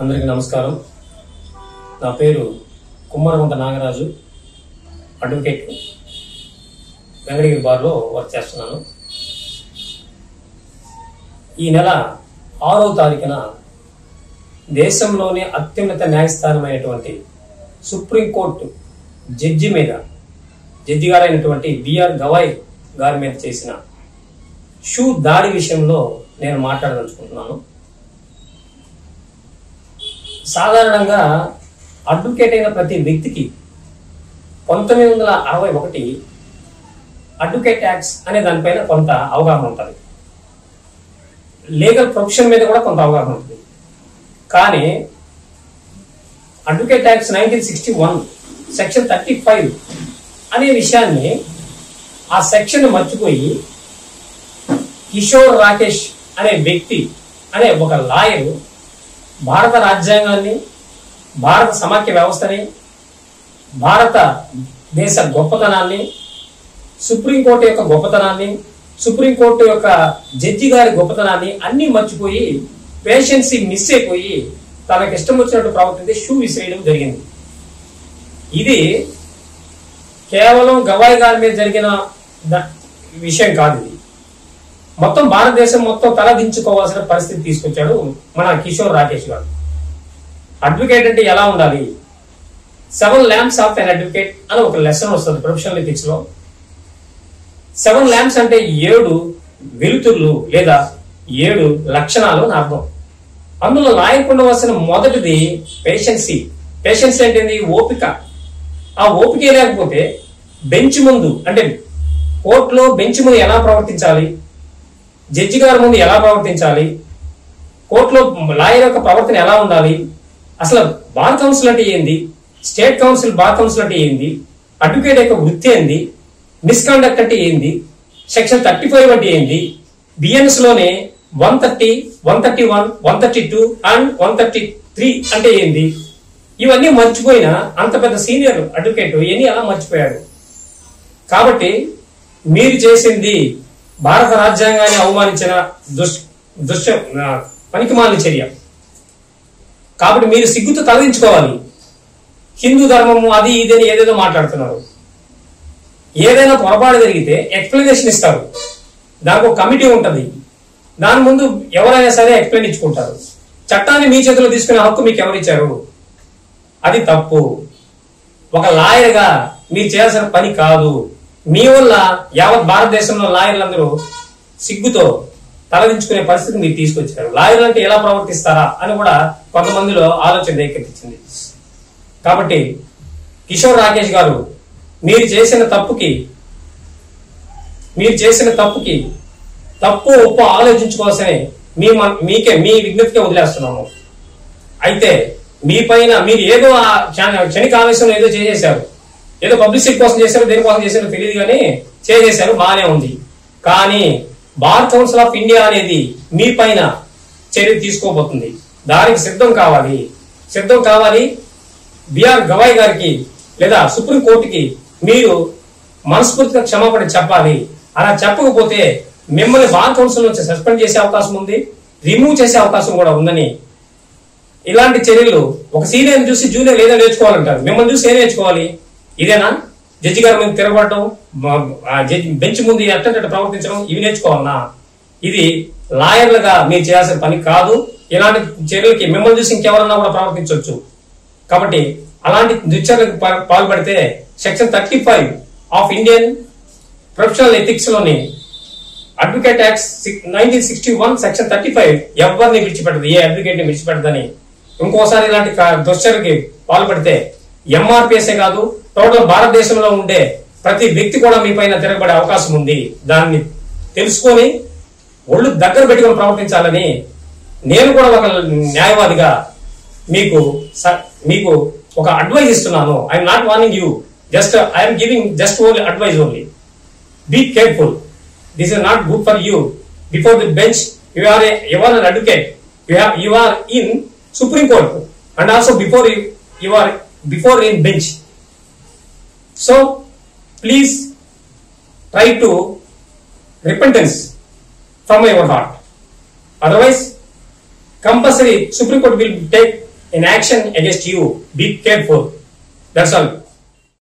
అందరికీ నమస్కారం. నా పేరు కుమ్మరగుంట నాగరాజు, అడ్వకేట్, వెంకటగిరి బార్లో వర్క్ చేస్తున్నాను. ఈ నెల 6వ తారీఖున దేశంలోనే అత్యున్నత న్యాయస్థానమైనటువంటి సుప్రీంకోర్టు జడ్జి గారైనటువంటి బిఆర్ గవాయ్ గారి మీద చేసిన షూ దాడి విషయంలో నేను మాట్లాడదలుచుకుంటున్నాను. సాధారణంగా అడ్వకేట్ అయిన ప్రతి వ్యక్తికి 1961 అడ్వకేట్ యాక్ట్స్ అనే దానిపైన కొంత అవగాహన ఉంటుంది. లీగల్ ప్రొఫెషన్ మీద కూడా కొంత అవగాహన ఉంటుంది. కానీ అడ్వకేట్ యాక్ట్స్ 1961 సెక్షన్ 35 అనే విషయాన్ని ఆ సెక్షన్ మర్చిపోయి కిషోర్ రాకేష్ అనే వ్యక్తి అనే ఒక లాయరు భారత రాజ్యాంగాన్ని, భారత సమాఖ్య వ్యవస్థని, భారత దేశ గొప్పతనాన్ని, సుప్రీంకోర్టు యొక్క గొప్పతనాన్ని, సుప్రీంకోర్టు యొక్క జడ్జి గారి గొప్పతనాన్ని అన్ని మర్చిపోయి పేషెన్సీ మిస్ అయిపోయి తనకు ఇష్టం వచ్చినట్టు ప్రవర్తించి షూ విసిరేయడం జరిగింది. ఇది కేవలం గవాయ్ గారి మీద జరిగిన విషయం కాదు. ఇది మొత్తం భారతదేశం మొత్తం తలదించుకోవాల్సిన పరిస్థితి తీసుకొచ్చాడు మన కిషోర్ రాకేష్ గారు. అడ్వకేట్ అంటే ఎలా ఉండాలి? 7 ల్యాంప్స్ ఆఫ్ ఎన్ అడ్వకేట్ అని ఒక లెసన్ వస్తుంది ప్రొఫెషనల్ ఎథిక్స్ లో. 7 ల్యాంప్స్ అంటే 7 వెలుతుర్లు లేదా 7 లక్షణాలు అని అర్థం. అందులో నాయకు ఉండవలసిన మొదటిది పేషెన్సీ. పేషెన్సీ అంటే ఓపిక. ఆ ఓపిక లేకపోతే బెంచ్ ముందు, అంటే కోర్టులో బెంచ్ ముందు ఎలా ప్రవర్తించాలి, జడ్జి గారి ముందు ఎలా ప్రవర్తించాలి, కోర్టులో లాయర్ యొక్క ప్రవర్తన ఎలా ఉండాలి, అసలు బార్ కౌన్సిల్ అంటే ఏంది, స్టేట్ కౌన్సిల్ బార్ కౌన్సిల్ అంటే ఏంది, అడ్వకేట్ యొక్క వృత్తి ఏంది, మిస్కాండక్ట్ అంటే ఏంది, సెక్షన్ 35 అంటే ఏంది, బిఎన్స్ లోనే 130, 131, 132 అండ్ 133 అంటే ఏంది, ఇవన్నీ మర్చిపోయిన అంత పెద్ద సీనియర్ అడ్వకేట్ ఇవన్నీ అలా మర్చిపోయాడు. కాబట్టి మీరు చేసింది భారత రాజ్యాంగాన్ని అవమానించిన పనికిమాలిన చర్య. కాబట్టి మీరు సిగ్గుతో తలదించుకోవాలి. హిందూ ధర్మము అది ఇదని ఏదేదో మాట్లాడుతున్నారు. ఏదైనా పొరపాటు జరిగితే ఎక్స్ప్లెనేషన్ ఇస్తారు. దానికి ఒక కమిటీ ఉంటుంది. దాని ముందు ఎవరైనా సరే ఎక్స్ప్లెయిన్ ఇచ్చుకుంటారు. చట్టాన్ని మీ చేతిలో తీసుకునే హక్కు మీకు ఎవరిచ్చారు? అది తప్పు. ఒక లాయర్గా మీరు చేయాల్సిన పని కాదు. మీ వల్ల యావత్ భారతదేశంలో లాయర్లందరూ సిగ్గుతో తలదించుకునే పరిస్థితి మీరు తీసుకొచ్చారు. లాయర్లు అంటే ఎలా ప్రవర్తిస్తారా అని కూడా కొంతమందిలో ఆలోచన రేకెత్తించింది. కాబట్టి కిషోర్ రాకేష్ గారు మీరు చేసిన తప్పుకి తప్పు ఒప్పు ఆలోచించుకోవాల్సిన మీ విజ్ఞప్తిగా వదిలేస్తున్నాము. అయితే మీ పైన మీరు ఏదో క్షణిక ఆవేశంలో ఏదో చేసేశారు, ఏదో పబ్లిసిటీ కోసం చేశారో దేనికోసం చేశారో తెలియదు కానీ చేసేశారు, బాగానే ఉంది. కానీ బార్ కౌన్సిల్ ఆఫ్ ఇండియా అనేది మీ పైన చర్య తీసుకోబోతుంది. దానికి సిద్ధం కావాలి. బిఆర్ గవాయ్ గారికి లేదా సుప్రీంకోర్టుకి మీరు మనస్ఫూర్తిగా క్షమాపణ చెప్పాలి. అలా చెప్పకపోతే మిమ్మల్ని బార్ కౌన్సిల్ నుంచి సస్పెండ్ చేసే అవకాశం ఉంది, రిమూవ్ చేసే అవకాశం కూడా ఉందని. ఇలాంటి చర్యలు ఒక సీనియర్ చూసి జూనియర్ ఏదో నేర్చుకోవాలంటారు. మిమ్మల్ని చూసి ఏం నేర్చుకోవాలి? ఇదేనా? జడ్జి గారి ముందు తిరగబడటం, బెంచ్ ముందు అట్టంటే ప్రవర్తించడం, ఇవి నేర్చుకోవాలన్నా? ఇది లాయర్లుగా మీరు చేయాల్సిన పని కాదు. ఇలాంటి చర్యలకి మిమ్మల్ని చూసి ఇంకెవరన్నా కూడా ప్రవర్తించవచ్చు. కాబట్టి అలాంటి దుశ్చర్యలకు పాల్పడితే section 35 of Indian professional ethics లోని అడ్వకేట్ యాక్ట్ 1961 సెక్షన్ 35 ఎవరిని విడిచిపెట్టదు, ఏ అడ్వకేట్ ని విడిచిపెట్టదని. ఇంకోసారి ఇలాంటి దుశ్చర్యకి పాల్పడితే ఎంఆర్పిఎస్ఏ కాదు, టోటల్ భారతదేశంలో ఉండే ప్రతి వ్యక్తి కూడా మీ పైన తిరగబడే అవకాశం ఉంది. దాన్ని తెలుసుకొని ఒళ్ళు దగ్గర పెట్టుకొని ప్రవర్తించాలని నేను కూడా ఒక న్యాయవాదిగా మీకు ఒక అడ్వైజ్ ఇస్తున్నాను. I'm not warning you, I'm giving just only advise only. Be careful. This is not good for you. Before the bench you are an advocate. You are in Supreme Court and also before in bench. So please try to repentance from your heart. Otherwise, compulsory Supreme Court will take in action against you. Be careful. That's all.